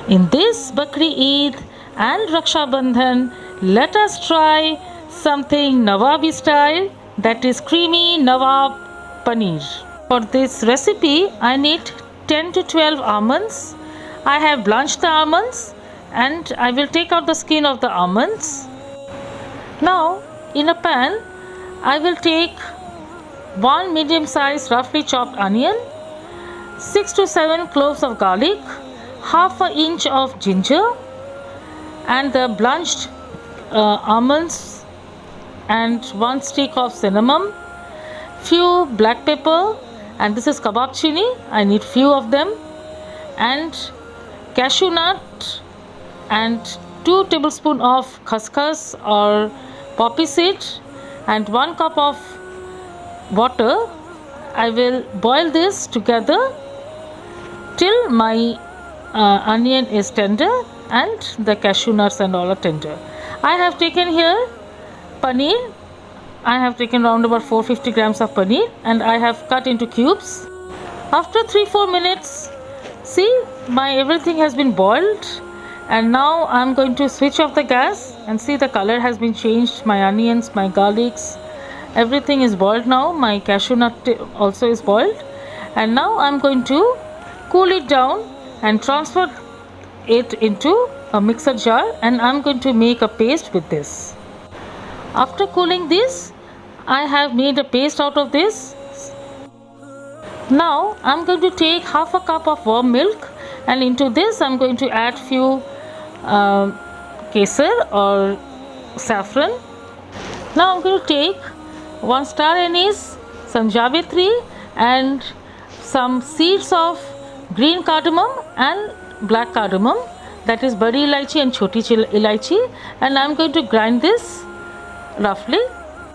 In this Bakri Eid and Raksha Bandhan, let us try something Nawabi style, that is creamy Nawab Paneer. For this recipe, I need 10 to 12 almonds. I have blanched the almonds and I will take out the skin of the almonds. Now, in a pan, I will take one medium-sized roughly chopped onion, 6 to 7 cloves of garlic, half an inch of ginger, and the blanched almonds, and 1 stick of cinnamon, few black pepper, and this is kebab chini, I need few of them, and cashew nut, and 2 tablespoons of khuskhus or poppy seed, and 1 cup of water. I will boil this together till my onion is tender and the cashew nuts and all are tender. I have taken here paneer. I have taken around about 450 grams of paneer and I have cut into cubes. After 3-4 minutes, see, my everything has been boiled, and now I am going to switch off the gas, and see the color has been changed. My onions, my garlics, everything is boiled now. My cashew nut also is boiled, and now I am going to cool it down and transfer it into a mixer jar, and I am going to make a paste with this. After cooling this, I have made a paste out of this. Now I am going to take half a cup of warm milk, and into this I am going to add few kesar or saffron. Now I am going to take 1 star anise, some javitri, and some seeds of green cardamom and black cardamom, that is badi elaichi and choti elaichi, and I am going to grind this roughly.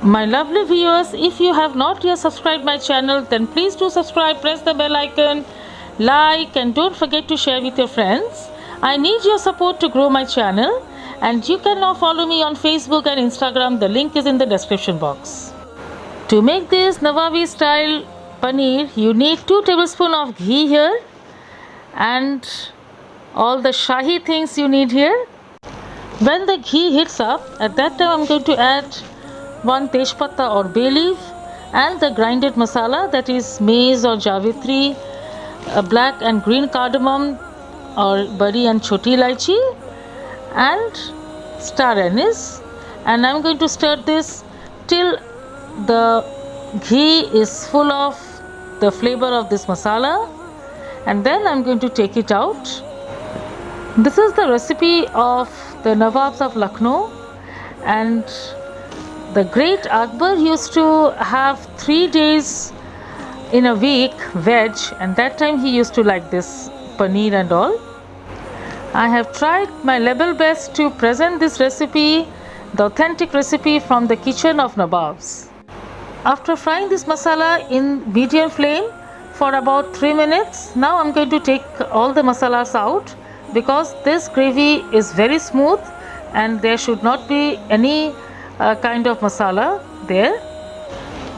My lovely viewers, if you have not yet subscribed my channel, then please do subscribe, press the bell icon, like, and don't forget to share with your friends. I need your support to grow my channel, and you can now follow me on Facebook and Instagram. The link is in the description box. To make this Nawabi style paneer, you need 2 tablespoons of ghee here, and all the shahi things you need here. When the ghee heats up, at that time I am going to add 1 tejpatta or bay leaf and the grinded masala, that is maize or javitri, black and green cardamom or badi and choti elaichi, and star anise, and I am going to stir this till the ghee is full of the flavor of this masala, and then I am going to take it out. This is the recipe of the Nawabs of Lucknow, and the great Akbar used to have 3 days in a week veg, and that time he used to like this paneer and all. I have tried my level best to present this recipe, the authentic recipe from the kitchen of Nawabs. After frying this masala in medium flame for about 3 minutes, now I am going to take all the masalas out, because this gravy is very smooth and there should not be any kind of masala there.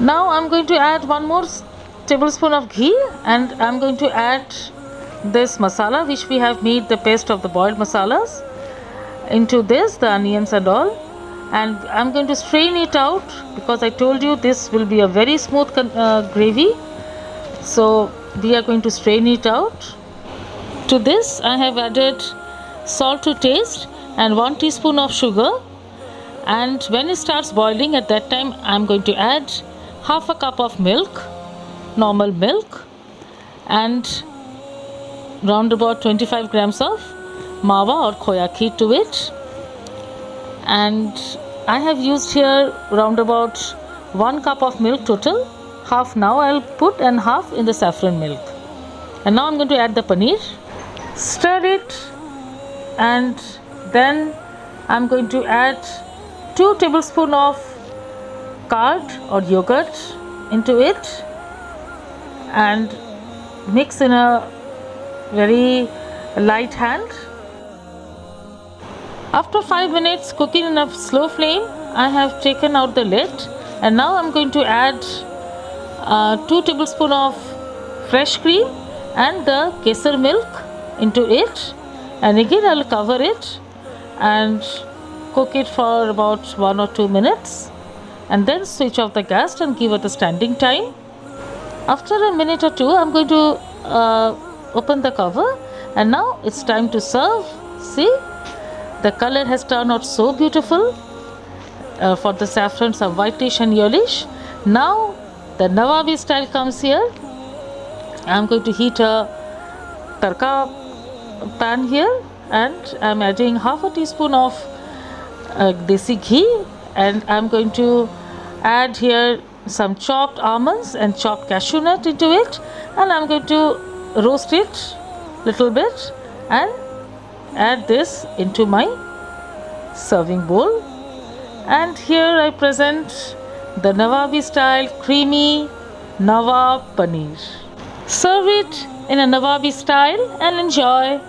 Now I am going to add 1 more tablespoon of ghee, and I am going to add this masala which we have made the paste of the boiled masalas into this, the onions and all, and I am going to strain it out, because I told you this will be a very smooth gravy, so we are going to strain it out. To this I have added salt to taste and 1 teaspoon of sugar, and when it starts boiling, at that time I am going to add half a cup of milk, normal milk, and round about 25 grams of Mawa or khoya kheer to it, and I have used here round about 1 cup of milk total. Half now I will put and half in the saffron milk. And now I am going to add the paneer, stir it, and then I am going to add 2 tablespoons of curd or yogurt into it and mix in a very light hand. After 5 minutes cooking in a slow flame, I have taken out the lid, and now I am going to add 2 tablespoons of fresh cream and the kesar milk into it, and again I'll cover it and cook it for about 1 or 2 minutes, and then switch off the gas and give it a standing time. After a minute or two, I'm going to open the cover, and now it's time to serve. See, the color has turned out so beautiful. For the saffrons are whitish and yellowish. Now the Nawabi style comes here. I'm going to heat a tarka pan here, and I'm adding half a teaspoon of desi ghee, and I'm going to add here some chopped almonds and chopped cashew nut into it, and I'm going to roast it little bit and add this into my serving bowl. And here I present the Nawabi style creamy Nawab paneer. Serve it in a Nawabi style and enjoy.